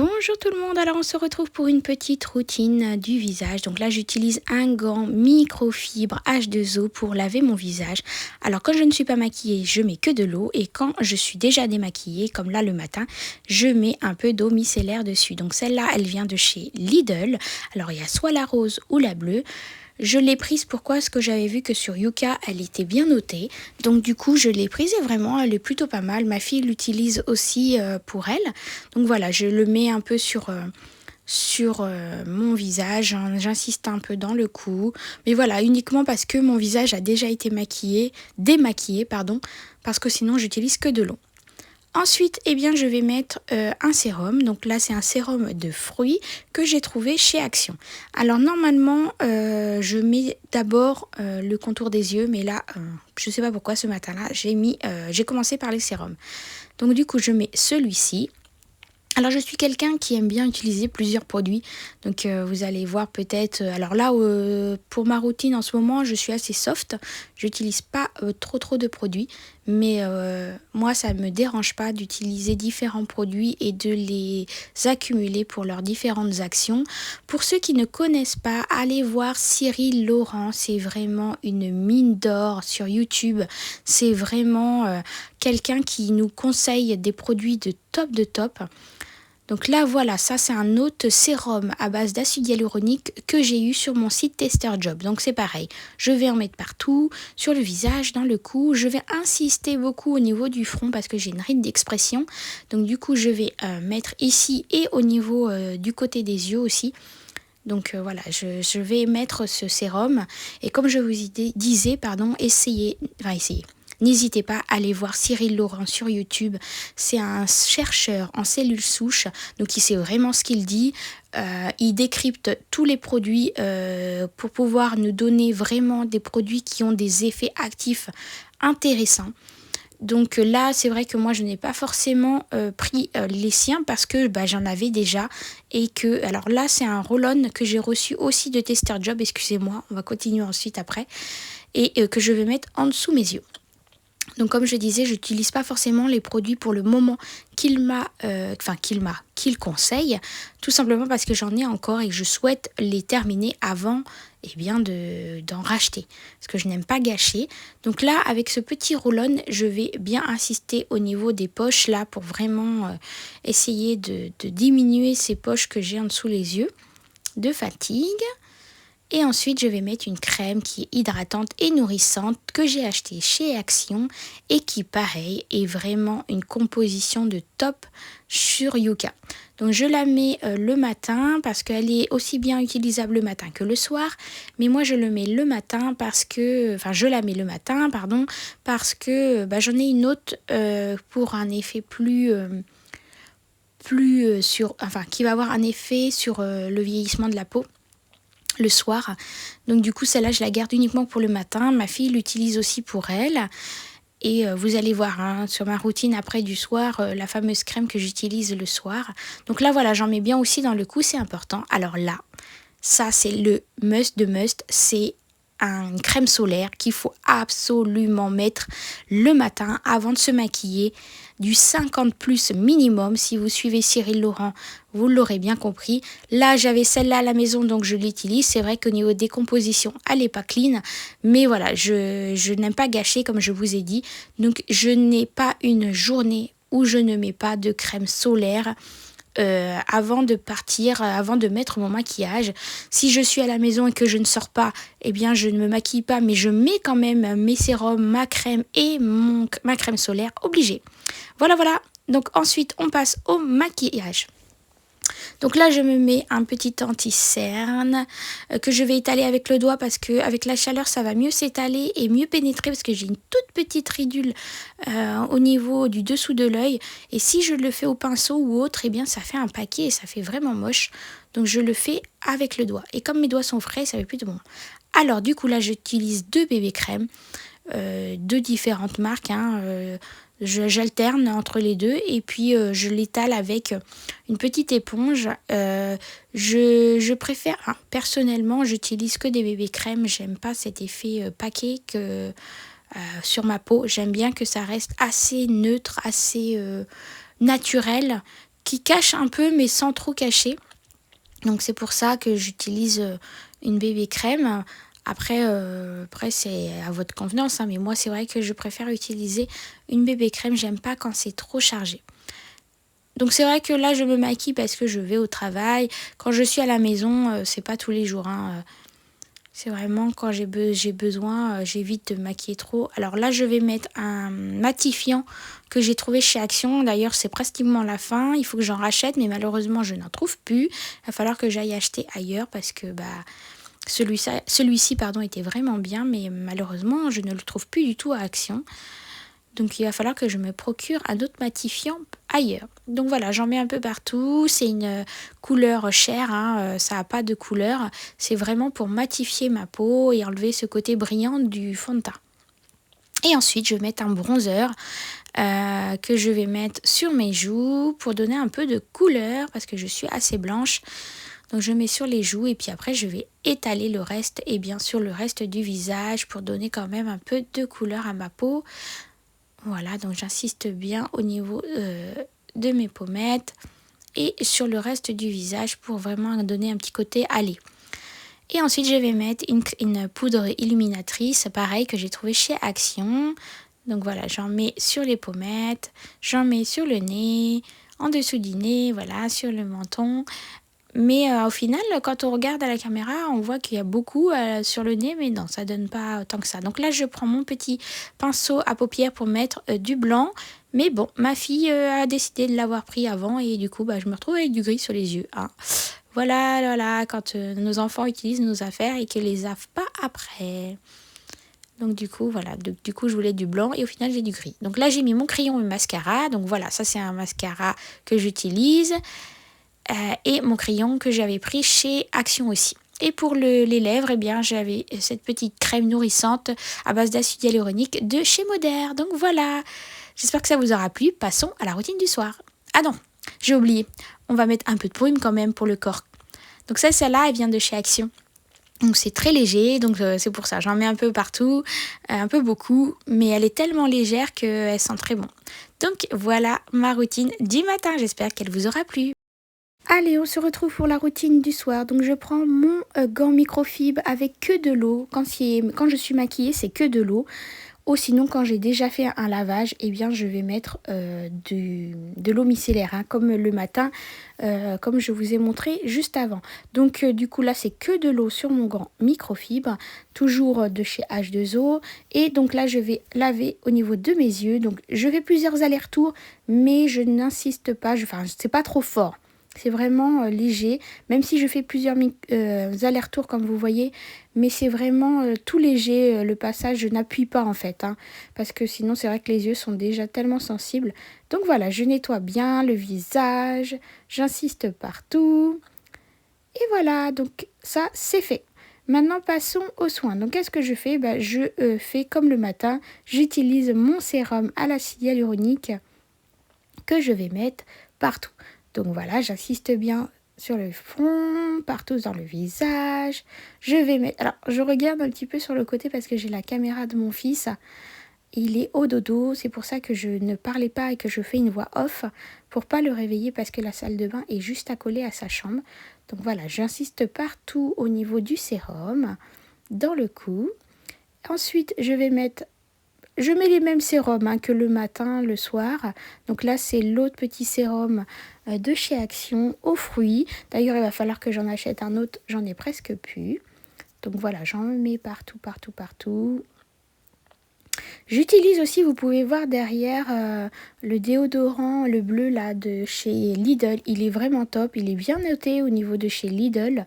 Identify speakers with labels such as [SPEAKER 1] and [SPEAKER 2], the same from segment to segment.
[SPEAKER 1] Bonjour tout le monde, alors on se retrouve pour une petite routine du visage. Donc là j'utilise un gant microfibre H2O pour laver mon visage. Alors quand je ne suis pas maquillée, je mets que de l'eau et quand je suis déjà démaquillée, comme là le matin, je mets un peu d'eau micellaire dessus. Donc celle-là, elle vient de chez Lidl. Alors il y a soit la rose ou la bleue. Je l'ai prise pourquoi? Parce que j'avais vu que sur Yuka, elle était bien notée. Donc du coup, je l'ai prise et vraiment, elle est plutôt pas mal. Ma fille l'utilise aussi pour elle. Donc voilà, je le mets un peu sur mon visage. J'insiste un peu dans le cou. Mais voilà, uniquement parce que mon visage a déjà été démaquillé, pardon, parce que sinon, j'utilise que de l'eau. Ensuite, eh bien, je vais mettre un sérum. Donc là, c'est un sérum de fruits que j'ai trouvé chez Action. Alors normalement, je mets d'abord le contour des yeux. Mais là, je ne sais pas pourquoi ce matin-là, j'ai commencé par les sérums. Donc du coup, je mets celui-ci. Alors je suis quelqu'un qui aime bien utiliser plusieurs produits, donc vous allez voir peut-être, alors là pour ma routine en ce moment je suis assez soft, j'utilise pas trop de produits, mais moi ça me dérange pas d'utiliser différents produits et de les accumuler pour leurs différentes actions. Pour ceux qui ne connaissent pas, allez voir Cyril Laurent, c'est vraiment une mine d'or sur YouTube, c'est vraiment quelqu'un qui nous conseille des produits de top. Donc là, voilà, ça c'est un autre sérum à base d'acide hyaluronique que j'ai eu sur mon site Tester Job. Donc c'est pareil, je vais en mettre partout, sur le visage, dans le cou. Je vais insister beaucoup au niveau du front parce que j'ai une ride d'expression. Donc du coup, je vais mettre ici et au niveau du côté des yeux aussi. Donc voilà, je vais mettre ce sérum. Et comme je vous disais, essayez. N'hésitez pas à aller voir Cyril Laurent sur YouTube. C'est un chercheur en cellules souches, donc il sait vraiment ce qu'il dit. Il décrypte tous les produits pour pouvoir nous donner vraiment des produits qui ont des effets actifs intéressants. Donc là, c'est vrai que moi, je n'ai pas forcément pris les siens parce que j'en avais déjà. Et que, alors là, c'est un roll-on que j'ai reçu aussi de Tester Job, excusez-moi, on va continuer ensuite après. Et que je vais mettre en dessous mes yeux. Donc comme je disais, je n'utilise pas forcément les produits pour le moment qu'il conseille, tout simplement parce que j'en ai encore et que je souhaite les terminer avant d'en racheter, parce que je n'aime pas gâcher. Donc là, avec ce petit roll-on, je vais bien insister au niveau des poches là pour vraiment essayer de diminuer ces poches que j'ai en dessous les yeux de fatigue. Et ensuite, je vais mettre une crème qui est hydratante et nourrissante que j'ai achetée chez Action et qui, pareil, est vraiment une composition de top sur Yuka. Donc, je la mets le matin parce qu'elle est aussi bien utilisable le matin que le soir. Mais moi, je le mets le matin je la mets le matin, parce que j'en ai une autre pour un effet qui va avoir un effet sur le vieillissement de la peau le soir. Donc du coup celle-là je la garde uniquement pour le matin. Ma fille l'utilise aussi pour elle. Et vous allez voir sur ma routine après du soir, la fameuse crème que j'utilise le soir. Donc là voilà, j'en mets bien aussi dans le cou, c'est important. Alors là, ça c'est le must, c'est une crème solaire qu'il faut absolument mettre le matin avant de se maquiller. Du 50 plus minimum. Si vous suivez Cyril Laurent, vous l'aurez bien compris. Là, j'avais celle-là à la maison, donc je l'utilise. C'est vrai qu'au niveau des compositions, elle n'est pas clean. Mais voilà, je n'aime pas gâcher, comme je vous ai dit. Donc, je n'ai pas une journée où je ne mets pas de crème solaire avant de partir, avant de mettre mon maquillage. Si je suis à la maison et que je ne sors pas, eh bien je ne me maquille pas, mais je mets quand même mes sérums, ma crème et ma crème solaire obligée. Voilà. Donc ensuite on passe au maquillage. Donc là, je me mets un petit anti-cerne que je vais étaler avec le doigt parce qu'avec la chaleur, ça va mieux s'étaler et mieux pénétrer parce que j'ai une toute petite ridule au niveau du dessous de l'œil. Et si je le fais au pinceau ou autre, eh bien ça fait un paquet et ça fait vraiment moche. Donc je le fais avec le doigt. Et comme mes doigts sont frais, ça fait plutôt bon. Alors du coup là, j'utilise 2 bébés crèmes de différentes marques. J'alterne entre les deux et puis je l'étale avec une petite éponge. Je préfère, personnellement, j'utilise que des bébés crèmes. J'aime pas cet effet paquet sur ma peau. J'aime bien que ça reste assez neutre, assez naturel, qui cache un peu mais sans trop cacher. Donc c'est pour ça que j'utilise une bébé crème. Après c'est à votre convenance, hein, mais moi c'est vrai que je préfère utiliser une bébé crème. J'aime pas quand c'est trop chargé. Donc c'est vrai que là je me maquille parce que je vais au travail. Quand je suis à la maison, c'est pas tous les jours, hein. C'est vraiment quand j'ai besoin, j'évite de maquiller trop. Alors là, je vais mettre un matifiant que j'ai trouvé chez Action. D'ailleurs, c'est pratiquement la fin. Il faut que j'en rachète, mais malheureusement, je n'en trouve plus. Il va falloir que j'aille acheter ailleurs parce que celui-ci était vraiment bien, mais malheureusement, je ne le trouve plus du tout à Action. Donc il va falloir que je me procure un autre matifiant ailleurs. Donc voilà, j'en mets un peu partout. C'est une couleur chère, hein, ça n'a pas de couleur. C'est vraiment pour matifier ma peau et enlever ce côté brillant du fond de teint. Et ensuite, je vais mettre un bronzer que je vais mettre sur mes joues pour donner un peu de couleur parce que je suis assez blanche. Donc je mets sur les joues et puis après je vais étaler le reste et bien sûr le reste du visage pour donner quand même un peu de couleur à ma peau. Voilà, donc j'insiste bien au niveau de mes pommettes et sur le reste du visage pour vraiment donner un petit côté allé. Et ensuite, je vais mettre une poudre illuminatrice, pareil, que j'ai trouvé chez Action. Donc voilà, j'en mets sur les pommettes, j'en mets sur le nez, en dessous du nez, voilà, sur le menton. Mais au final, quand on regarde à la caméra, on voit qu'il y a beaucoup sur le nez, mais non, ça donne pas autant que ça. Donc là, je prends mon petit pinceau à paupières pour mettre du blanc. Mais bon, ma fille a décidé de l'avoir pris avant et du coup, je me retrouve avec du gris sur les yeux, hein. Voilà, quand nos enfants utilisent nos affaires et qu'ils les lavent pas après. Donc du coup, voilà, du coup, je voulais du blanc et au final, j'ai du gris. Donc là, j'ai mis mon crayon et mascara. Donc voilà, ça, c'est un mascara que j'utilise. Et mon crayon que j'avais pris chez Action aussi. Et pour les lèvres, j'avais cette petite crème nourrissante à base d'acide hyaluronique de chez Moderne. Donc voilà, j'espère que ça vous aura plu. Passons à la routine du soir. Ah non, j'ai oublié, on va mettre un peu de brume quand même pour le corps. Donc celle-là, elle vient de chez Action. Donc c'est très léger, donc c'est pour ça, j'en mets un peu partout, un peu beaucoup, mais elle est tellement légère qu'elle sent très bon. Donc voilà ma routine du matin, j'espère qu'elle vous aura plu. Allez, on se retrouve pour la routine du soir. Donc je prends mon gant microfibre avec que de l'eau. Quand je suis maquillée, c'est que de l'eau. Ou sinon, quand j'ai déjà fait un lavage, je vais mettre de l'eau micellaire, hein, comme le matin, comme je vous ai montré juste avant. Donc du coup là, c'est que de l'eau sur mon gant microfibre, toujours de chez H2O. Et donc là, je vais laver au niveau de mes yeux. Donc je fais plusieurs allers-retours, mais je n'insiste pas, c'est pas trop fort. C'est vraiment léger, même si je fais plusieurs allers-retours comme vous voyez, mais c'est vraiment tout léger, le passage, je n'appuie pas en fait, hein, parce que sinon c'est vrai que les yeux sont déjà tellement sensibles. Donc voilà, je nettoie bien le visage, j'insiste partout, et voilà, donc ça c'est fait. Maintenant passons aux soins. Donc qu'est-ce que je fais? Je fais comme le matin, j'utilise mon sérum à l'acide hyaluronique que je vais mettre partout. Donc voilà, j'insiste bien sur le front, partout dans le visage. Je vais mettre... Alors, je regarde un petit peu sur le côté parce que j'ai la caméra de mon fils. Il est au dodo, c'est pour ça que je ne parlais pas et que je fais une voix off pour pas le réveiller parce que la salle de bain est juste accolée à sa chambre. Donc voilà, j'insiste partout au niveau du sérum, dans le cou. Ensuite, je mets les mêmes sérums, hein, que le matin, le soir. Donc là, c'est l'autre petit sérum de chez Action aux fruits. D'ailleurs, il va falloir que j'en achète un autre. J'en ai presque plus. Donc voilà, j'en mets partout, partout, partout. J'utilise aussi, vous pouvez voir derrière, le déodorant, le bleu là de chez Lidl. Il est vraiment top, il est bien noté au niveau de chez Lidl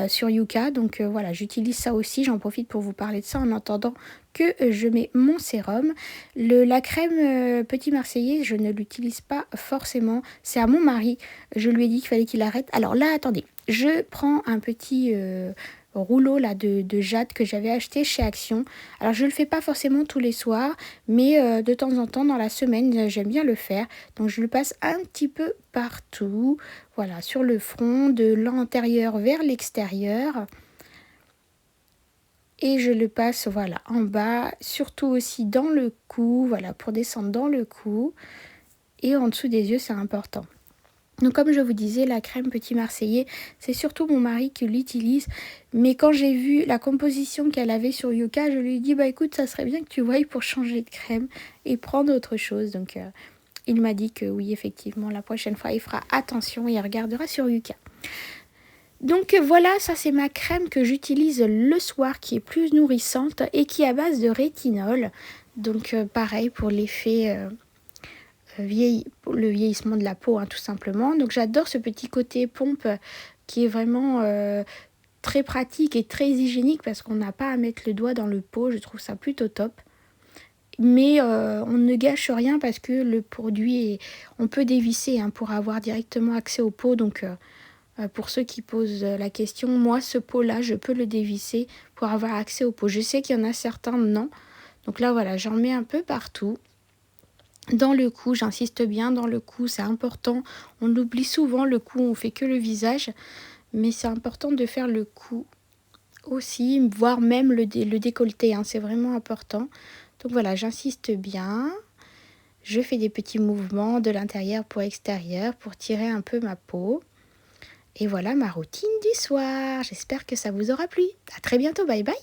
[SPEAKER 1] sur Yuka. Donc voilà, j'utilise ça aussi, j'en profite pour vous parler de ça en attendant que je mets mon sérum. La crème Petit Marseillais, je ne l'utilise pas forcément, c'est à mon mari. Je lui ai dit qu'il fallait qu'il arrête. Alors là, attendez, je prends un petit... rouleau là de jade que j'avais acheté chez Action. Alors je le fais pas forcément tous les soirs, mais de temps en temps dans la semaine j'aime bien le faire. Donc je le passe un petit peu partout, voilà, sur le front, de l'intérieur vers l'extérieur. Et je le passe voilà en bas, surtout aussi dans le cou, voilà, pour descendre dans le cou. Et en dessous des yeux, c'est important. Donc comme je vous disais, la crème Petit Marseillais, c'est surtout mon mari qui l'utilise. Mais quand j'ai vu la composition qu'elle avait sur Yuka, je lui ai dit, bah écoute, ça serait bien que tu voyes pour changer de crème et prendre autre chose. Donc il m'a dit que oui, effectivement, la prochaine fois, il fera attention et il regardera sur Yuka. Donc voilà, ça c'est ma crème que j'utilise le soir, qui est plus nourrissante et qui est à base de rétinol. Donc pareil pour l'effet... pour le vieillissement de la peau, hein, tout simplement. Donc j'adore ce petit côté pompe qui est vraiment très pratique et très hygiénique parce qu'on n'a pas à mettre le doigt dans le pot. Je trouve ça plutôt top. Mais on ne gâche rien parce que le produit, on peut dévisser, hein, pour avoir directement accès au pot. Donc pour ceux qui posent la question, moi ce pot-là, je peux le dévisser pour avoir accès au pot. Je sais qu'il y en a certains, non. Donc là voilà, j'en mets un peu partout. Dans le cou, j'insiste bien, dans le cou, c'est important. On oublie souvent le cou, on fait que le visage. Mais c'est important de faire le cou aussi, voire même le décolleté, hein, c'est vraiment important. Donc voilà, j'insiste bien. Je fais des petits mouvements de l'intérieur pour extérieur pour tirer un peu ma peau. Et voilà ma routine du soir. J'espère que ça vous aura plu. À très bientôt, bye bye.